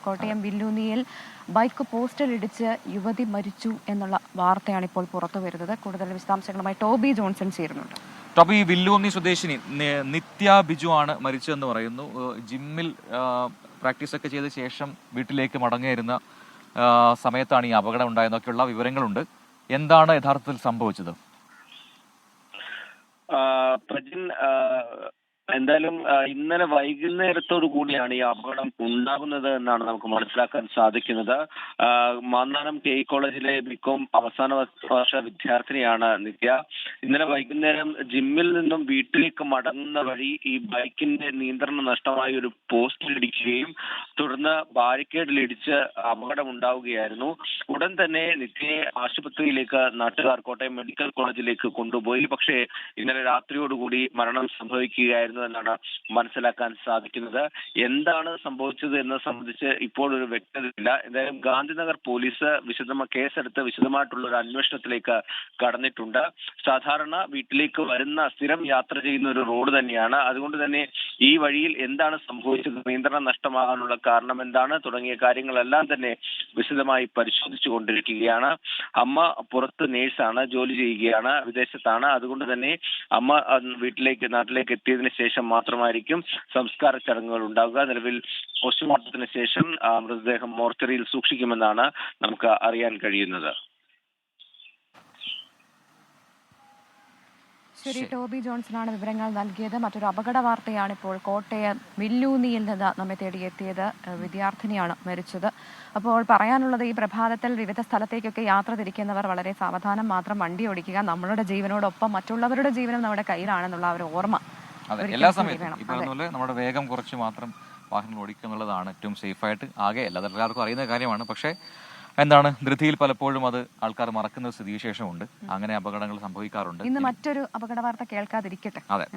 Kottayam വില്ലൂന്നിയിൽ bike poster ഇടിച്ച് യുവതി മരിച്ചു എന്നുള്ള വാർത്തയാണ് ഇപ്പോൾ പുറത്തു വരുന്നത്. കൂടുതൽ വിശദാംശങ്ങളുമായി ടോബി ജോൺസൺ ചേരുന്നുണ്ട്. ടോബി, വില്ലൂന്നി സ്വദേശിനി നിത്യ ബിജു ആണ് മരിച്ചതെന്ന് പറയുന്നു. ജിമ്മിൽ പ്രാക്ടീസൊക്കെ ചെയ്ത ശേഷം വീട്ടിലേക്ക് മടങ്ങിയിരുന്ന സമയത്താണ് ഈ അപകടം ഉണ്ടായെന്നൊക്കെയുള്ള വിവരങ്ങളുണ്ട്. എന്താണ് യഥാർത്ഥത്തിൽ സംഭവിച്ചത്? എന്തായാലും ഇന്നലെ വൈകുന്നേരത്തോടു കൂടിയാണ് ഈ അപകടം ഉണ്ടാകുന്നത് എന്നാണ് നമുക്ക് മനസ്സിലാക്കാൻ സാധിക്കുന്നത്. മാന്നാനം കെ കോളേജിലെ ബികോം അവസാന വർഷ വിദ്യാർത്ഥിനിയാണ് നിത്യ. ഇന്നലെ വൈകുന്നേരം ജിമ്മിൽ നിന്നും വീട്ടിലേക്ക് മടങ്ങുന്ന വഴി ഈ ബൈക്കിന്റെ നിയന്ത്രണം നഷ്ടമായി ഒരു പോസ്റ്റിൽ ഇടിക്കുകയും തുടർന്ന് ബാരിക്കേഡിലിടിച്ച് അപകടം ഉണ്ടാവുകയായിരുന്നു. ഉടൻ തന്നെ നിത്യയെ ആശുപത്രിയിലേക്ക് നാട്ടുകാർ കോട്ടയം മെഡിക്കൽ കോളേജിലേക്ക് കൊണ്ടുപോയി. പക്ഷേ ഇന്നലെ രാത്രിയോടുകൂടി മരണം സംഭവിക്കുകയായിരുന്നു എന്നാണ് മനസ്സിലാക്കാൻ സാധിക്കുന്നത്. എന്താണ് സംഭവിച്ചത് എന്നത് സംബന്ധിച്ച് ഇപ്പോൾ ഒരു വ്യക്തതയില്ല. എന്തായാലും ഗാന്ധിനഗർ പോലീസ് കേസെടുത്ത് വിശദമായിട്ടുള്ള ഒരു അന്വേഷണത്തിലേക്ക് കടന്നിട്ടുണ്ട്. സാധാരണ വീട്ടിലേക്ക് വരുന്ന സ്ഥിരം യാത്ര ചെയ്യുന്ന ഒരു റോഡ് തന്നെയാണ്. അതുകൊണ്ട് തന്നെ ഈ വഴിയിൽ എന്താണ് സംഭവിച്ചത്, നിയന്ത്രണം നഷ്ടമാകാനുള്ള കാരണം എന്താണ് തുടങ്ങിയ കാര്യങ്ങളെല്ലാം തന്നെ വിശദമായി പരിശോധിച്ചു കൊണ്ടിരിക്കുകയാണ്. അമ്മ പുറത്ത് നേഴ്സാണ്, ജോലി ചെയ്യുകയാണ്, വിദേശത്താണ്. അതുകൊണ്ട് തന്നെ അമ്മ നാട്ടിലേക്ക് എത്തിയതിനു ശേഷം മാത്രമായിരിക്കും സംസ്കാര ചടങ്ങുകൾ ഉണ്ടാവുക. നിലവിൽ പോസ്റ്റ്മോർട്ടത്തിന് ശേഷം മൃതദേഹം മോർച്ചറിയിൽ സൂക്ഷിക്കുമെന്നാണ് നമുക്ക് അറിയാൻ കഴിയുന്നത്. ശരി, ടോബി ജോൺസണാണ് വിവരങ്ങൾ നൽകിയത്. മറ്റൊരു അപകട വാർത്തയാണ് ഇപ്പോൾ കോട്ടയം വില്ലൂന്നിയിൽ നിന്ന് നമ്മെ തേടിയെത്തിയത്. വിദ്യാർത്ഥിനിയാണ് മരിച്ചത്. അപ്പോൾ പറയാനുള്ളത്, ഈ പ്രഭാതത്തിൽ വിവിധ സ്ഥലത്തേക്കൊക്കെ യാത്ര തിരിക്കുന്നവർ വളരെ സാവധാനം മാത്രം വണ്ടി ഓടിക്കുക. നമ്മളുടെ ജീവനോടൊപ്പം മറ്റുള്ളവരുടെ ജീവനും നമ്മുടെ കയ്യിലാണെന്നുള്ള ഒരു ഓർമ്മ എല്ലാ സമയത്തും ഈ പറഞ്ഞ പോലെ നമ്മുടെ വേഗം കുറച്ച് മാത്രം വാഹനങ്ങൾ ഓടിക്കുക എന്നുള്ളതാണ് ഏറ്റവും സേഫായിട്ട്. ആകെ എല്ലാവർക്കും അറിയുന്ന കാര്യമാണ്. പക്ഷേ എന്താണ്, ധൃതിയിൽ പലപ്പോഴും അത് ആൾക്കാർ മറക്കുന്ന സ്ഥിതിവിശേഷമുണ്ട്. അങ്ങനെ അപകടങ്ങൾ സംഭവിക്കാറുണ്ട്. ഇന്ന് മറ്റൊരു അപകട വാർത്ത കേൾക്കാതിരിക്കട്ടെ. അതെ.